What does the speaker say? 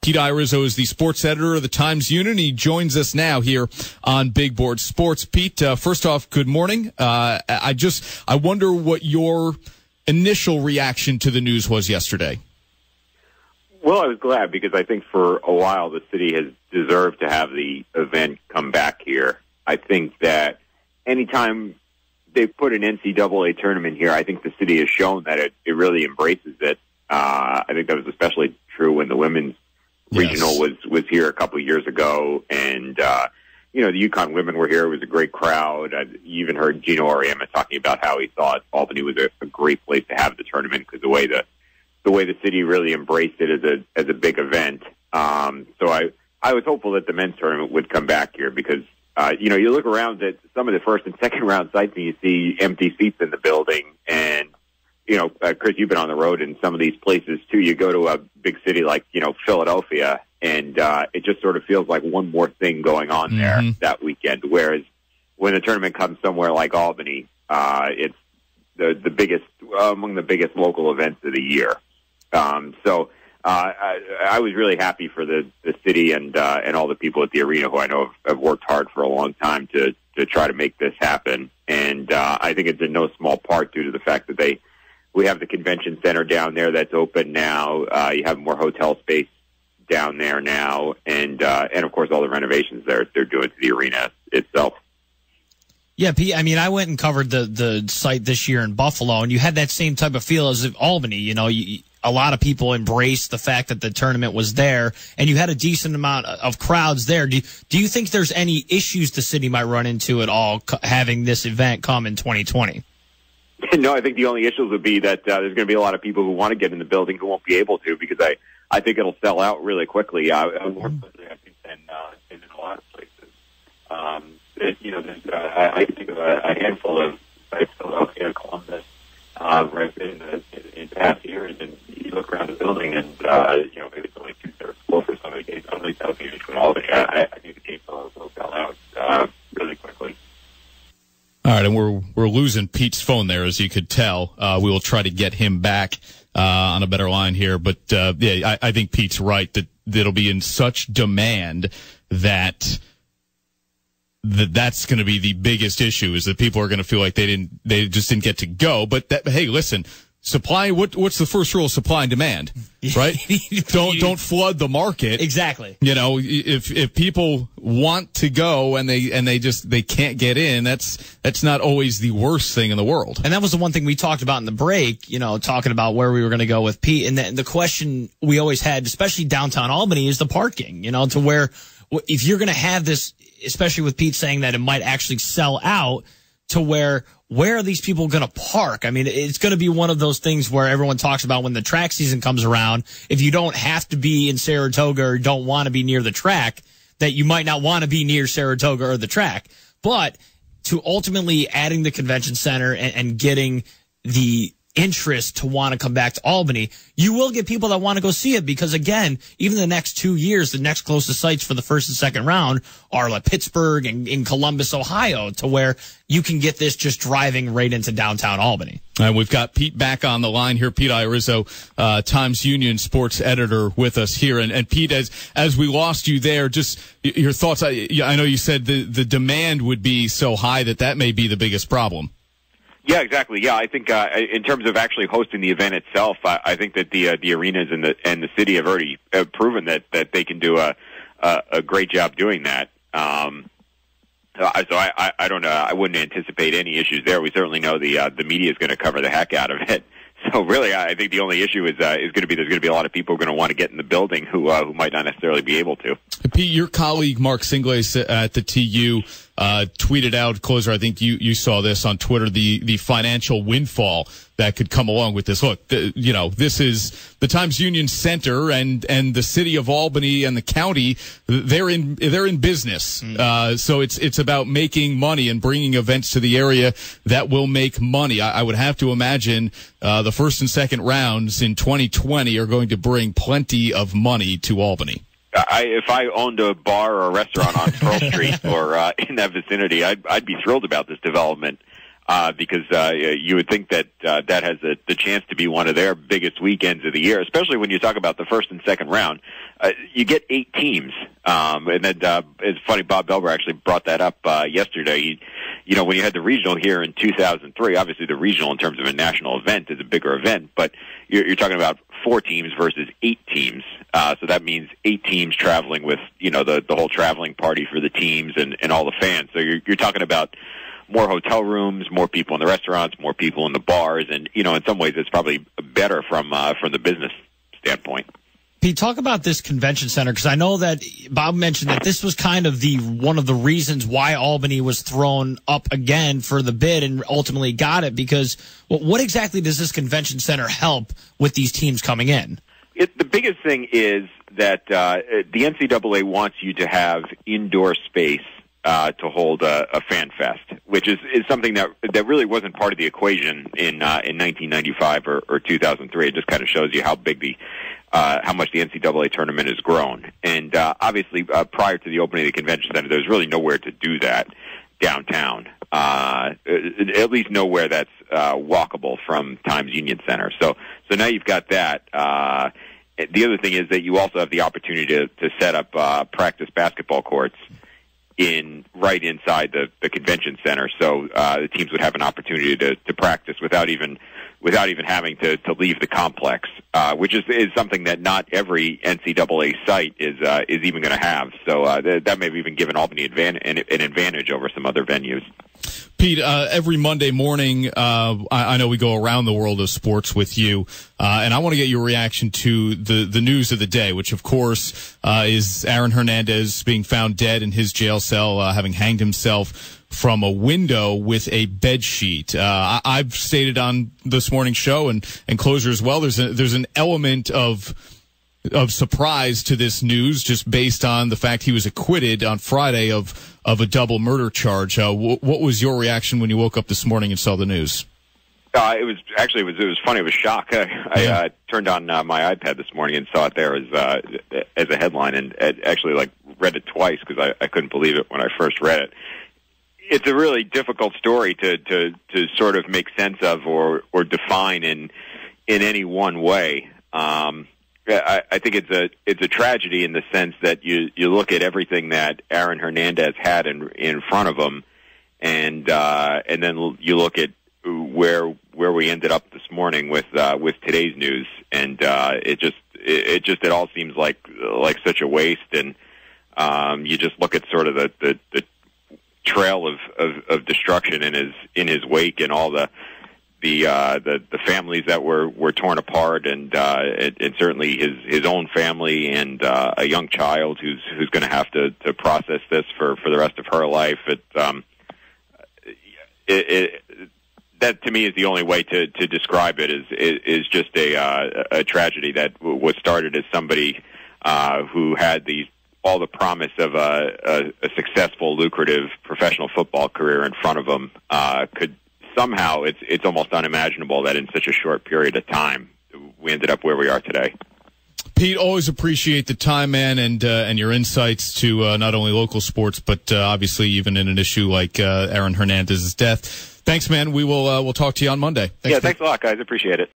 Pete Iorizzo is the sports editor of the Times-Union. He joins us now here on Big Board Sports. Pete, first off, good morning. I wonder what your initial reaction to the news was yesterday. Well, I was glad because I think for a while the city has deserved to have the event come back here. I think that anytime they put an NCAA tournament here, I think the city has shown that it really embraces it. I think that was especially true when the women's regional was here a couple of years ago. And, the UConn women were here. It was a great crowd. You even heard Gino Auriemma talking about how he thought Albany was a great place to have the tournament because the way the city really embraced it as a big event. So I was hopeful that the men's tournament would come back here because, you look around at some of the first and second round sites and you see empty seats in the building. And, Chris, you've been on the road in some of these places too. You go to a big city like, Philadelphia, and it just sort of feels like one more thing going on there that weekend. Whereas when the tournament comes somewhere like Albany, it's the biggest, among the biggest local events of the year. So I was really happy for the city and all the people at the arena who I know have worked hard for a long time to try to make this happen. And I think it's in no small part due to the fact that we have the convention center down there that's open now. You have more hotel space down there now, and of course all the renovations they're doing to the arena itself. Yeah, Pete, I went and covered the site this year in Buffalo, and you had that same type of feel as Albany. A lot of people embraced the fact that the tournament was there, and you had a decent amount of crowds there. Do you think there's any issues the city might run into at all having this event come in 2020? No, I think the only issues would be that there's going to be a lot of people who want to get in the building who won't be able to because I think it'll sell out really quickly, more quickly, I think, than in a lot of places. I think of a handful of sites, Philadelphia, Columbus, right in past years, and you look around the building, and maybe it's only 2/3 full for some of the games. Some of these games between Albany, I think the games will sell out really quickly. All right, and we're losing Pete's phone there, as you could tell. We will try to get him back on a better line here, but I think Pete's right that it'll be in such demand that's going to be the biggest issue, is that people are going to feel like they just didn't get to go. But hey, listen, supply. What's the first rule of supply and demand, right? don't flood the market. Exactly. If people want to go and they can't get in, that's not always the worst thing in the world. And that was the one thing we talked about in the break, talking about where we were going to go with Pete. And the question we always had, especially downtown Albany, is the parking, to where if you're going to have this, especially with Pete saying that it might actually sell out, to where are these people going to park? It's going to be one of those things where everyone talks about when the track season comes around, if you don't have to be in Saratoga or don't want to be near the track, that you might not want to be near Saratoga or the track. But to ultimately adding the convention center and getting the interest to want to come back to Albany, you will get people that want to go see it because, again, even the next 2 years, the next closest sites for the first and second round are like Pittsburgh and in Columbus, Ohio, to where you can get this just driving right into downtown Albany. And we've got Pete back on the line here. Pete Iorizzo, Times-Union sports editor, with us here. And Pete, as we lost you there, just your thoughts. I know you said the demand would be so high that may be the biggest problem. Yeah, exactly. Yeah, I think in terms of actually hosting the event itself, I think that the arenas and the city have already proven that they can do a great job doing that. So I don't know. I wouldn't anticipate any issues there. We certainly know the media is going to cover the heck out of it. So really, I think the only issue is going to be there's going to be a lot of people who are going to want to get in the building who might not necessarily be able to. Pete, your colleague Mark Singlace at the TU tweeted out, closer, I think you saw this on Twitter, the financial windfall that could come along with this. Look, this is the Times-Union Center and the city of Albany and the county. They're in business. So it's about making money and bringing events to the area that will make money. I would have to imagine the first and second rounds in 2020 are going to bring plenty of money to Albany. If I owned a bar or a restaurant on Pearl Street or in that vicinity, I'd be thrilled about this development. because you would think that that has the chance to be one of their biggest weekends of the year, especially when you talk about the first and second round. You get 8 teams, and then it's funny. Bob Belber actually brought that up yesterday. When you had the regional here in 2003, obviously the regional in terms of a national event is a bigger event, but you're talking about 4 teams versus 8 teams. So that means 8 teams traveling with the whole traveling party for the teams and all the fans. So you're talking about more hotel rooms, more people in the restaurants, more people in the bars, and in some ways it's probably better from the business standpoint. Pete, talk about this convention center, because I know that Bob mentioned that this was kind of one of the reasons why Albany was thrown up again for the bid and ultimately got it, because what exactly does this convention center help with these teams coming in? The biggest thing is that the NCAA wants you to have indoor space to hold a fan fest, which is something that really wasn't part of the equation in 1995 or 2003. It just kind of shows you how big how much the NCAA tournament has grown. And obviously, prior to the opening of the convention center, there's really nowhere to do that downtown. At least nowhere that's walkable from Times Union Center. So now you've got that. The other thing is that you also have the opportunity to set up practice basketball courts right inside the convention center, so the teams would have an opportunity to practice without even having to leave the complex, which is something that not every NCAA site is even going to have. So that may have even given Albany an advantage over some other venues. Pete, every Monday morning, I know we go around the world of sports with you, and I want to get your reaction to the news of the day, which, of course, is Aaron Hernandez being found dead in his jail cell, having hanged himself from a window with a bed sheet. I've stated on this morning's show and Closer as well, there's an element of surprise to this news just based on the fact he was acquitted on Friday of a double murder charge. What was your reaction when you woke up this morning and saw the news? It was funny. It was shock. I turned on my iPad this morning and saw it there as a headline, and actually read it twice because I couldn't believe it when I first read it. It's a really difficult story to sort of make sense of or define in any one way. I think it's a tragedy in the sense that you look at everything that Aaron Hernandez had in front of him, and then you look at where we ended up this morning with today's news, and it all seems like such a waste, and you just look at sort of the trail of destruction in his wake, and all the families that were torn apart, and certainly his own family, and a young child who's going to have to process this for the rest of her life. That to me is the only way to describe it, is just a tragedy that was started as somebody who had all the promise of a successful, lucrative professional football career in front of him. Could somehow, it's almost unimaginable that in such a short period of time we ended up where we are today. Pete, always appreciate the time, man, and your insights to not only local sports, but obviously even in an issue like Aaron Hernandez's death. Thanks, man. We'll talk to you on Monday. Thanks a lot, guys. Appreciate it.